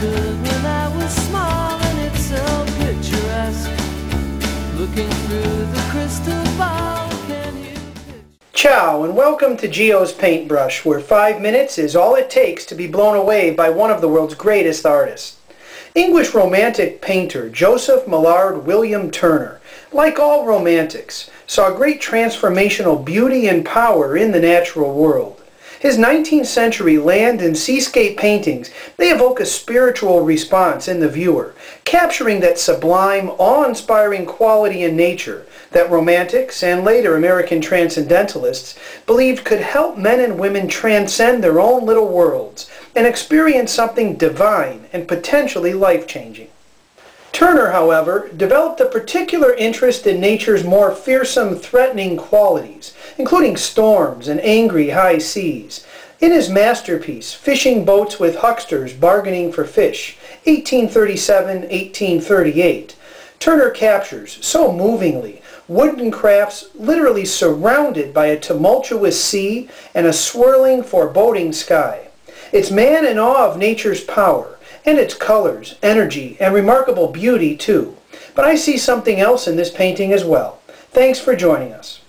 stood when I was small, and it's so picturesque. Looking through the crystal ball, can you picture? Ciao, and welcome to Gio's Paintbrush, where 5 minutes is all it takes to be blown away by one of the world's greatest artists. English Romantic painter Joseph Mallard William Turner, like all Romantics, saw great transformational beauty and power in the natural world. His 19th century land and seascape paintings, they evoke a spiritual response in the viewer, capturing that sublime, awe-inspiring quality in nature that Romantics and later American Transcendentalists believed could help men and women transcend their own little worlds and experience something divine and potentially life-changing. Turner, however, developed a particular interest in nature's more fearsome, threatening qualities, including storms and angry high seas. In his masterpiece, Fishing Boats with Hucksters Bargaining for Fish, 1837-1838, Turner captures, so movingly, wooden crafts literally surrounded by a tumultuous sea and a swirling, foreboding sky. It's man in awe of nature's power, and its colors, energy, and remarkable beauty too. But I see something else in this painting as well. Thanks for joining us.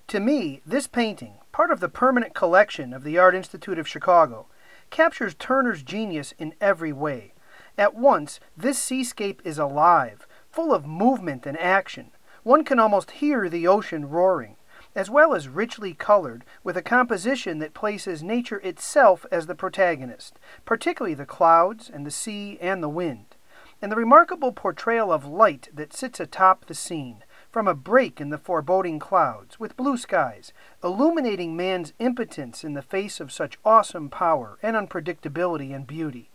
To me, this painting, part of the permanent collection of the Art Institute of Chicago, captures Turner's genius in every way. At once, this seascape is alive, full of movement and action. One can almost hear the ocean roaring, as well as richly colored, with a composition that places nature itself as the protagonist, particularly the clouds and the sea and the wind, and the remarkable portrayal of light that sits atop the scene, from a break in the foreboding clouds, with blue skies, illuminating man's impotence in the face of such awesome power and unpredictability and beauty.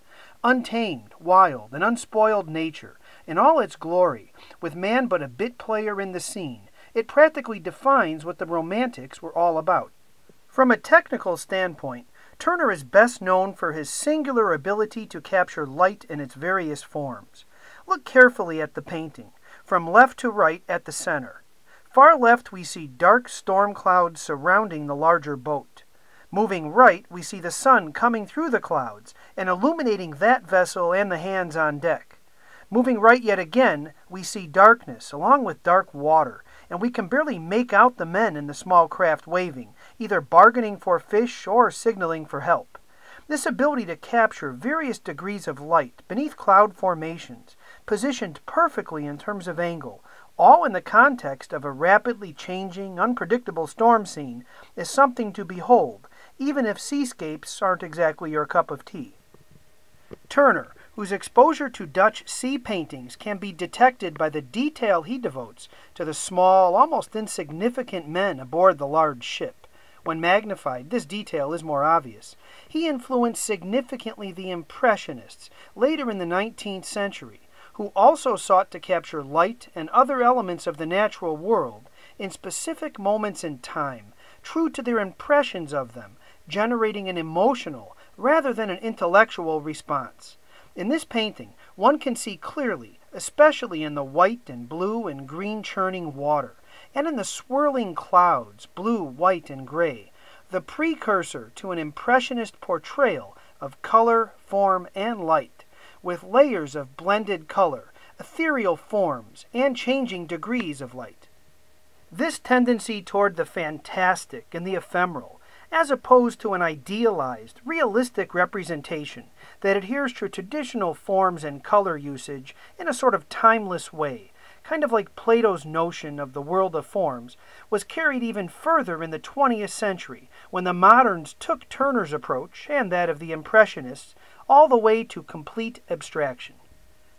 Untamed, wild, and unspoiled nature, in all its glory, with man but a bit player in the scene, it practically defines what the Romantics were all about. From a technical standpoint, Turner is best known for his singular ability to capture light in its various forms. Look carefully at the painting, from left to right at the center. Far left we see dark storm clouds surrounding the larger boat. Moving right, we see the sun coming through the clouds and illuminating that vessel and the hands on deck. Moving right yet again, we see darkness along with dark water, and we can barely make out the men in the small craft waving, either bargaining for fish or signaling for help. This ability to capture various degrees of light beneath cloud formations, positioned perfectly in terms of angle, all in the context of a rapidly changing, unpredictable storm scene, is something to behold, even if seascapes aren't exactly your cup of tea. Turner, whose exposure to Dutch sea paintings can be detected by the detail he devotes to the small, almost insignificant men aboard the large ship. When magnified, this detail is more obvious. He influenced significantly the Impressionists later in the 19th century, who also sought to capture light and other elements of the natural world in specific moments in time, true to their impressions of them, generating an emotional rather than an intellectual response. In this painting, one can see clearly, especially in the white and blue and green churning water, and in the swirling clouds, blue, white, and gray, the precursor to an impressionist portrayal of color, form, and light, with layers of blended color, ethereal forms, and changing degrees of light. This tendency toward the fantastic and the ephemeral, as opposed to an idealized, realistic representation that adheres to traditional forms and color usage in a sort of timeless way, kind of like Plato's notion of the world of forms, was carried even further in the 20th century when the moderns took Turner's approach, and that of the Impressionists, all the way to complete abstraction.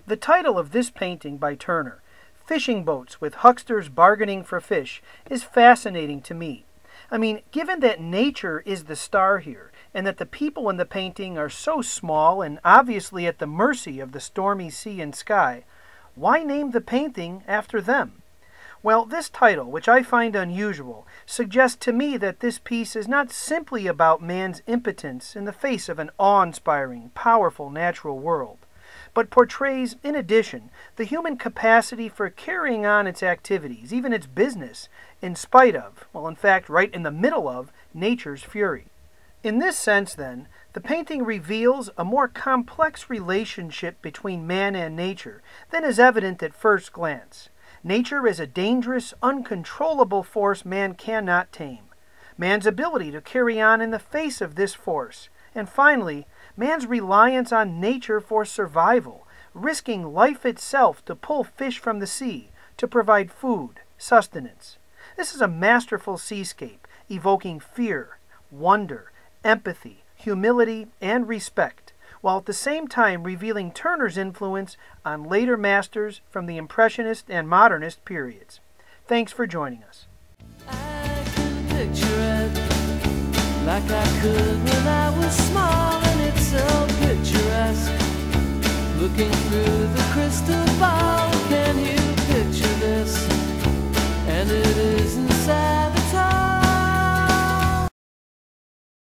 The title of this painting by Turner, Fishing Boats with Hucksters Bargaining for Fish, is fascinating to me. I mean, given that nature is the star here, and that the people in the painting are so small and obviously at the mercy of the stormy sea and sky, why name the painting after them? Well, this title, which I find unusual, suggests to me that this piece is not simply about man's impotence in the face of an awe-inspiring, powerful natural world, but portrays, in addition, the human capacity for carrying on its activities, even its business, in spite of, well, in fact, right in the middle of, nature's fury. In this sense, then, the painting reveals a more complex relationship between man and nature than is evident at first glance. Nature is a dangerous, uncontrollable force man cannot tame. Man's ability to carry on in the face of this force, and finally, man's reliance on nature for survival, risking life itself to pull fish from the sea to provide food, sustenance. This is a masterful seascape, evoking fear, wonder, empathy, humility, and respect, while at the same time revealing Turner's influence on later masters from the Impressionist and Modernist periods. Thanks for joining us. I can picture it like I could when I was small, and it's so picturesque. Looking through the crystal ball, can you picture this? And it is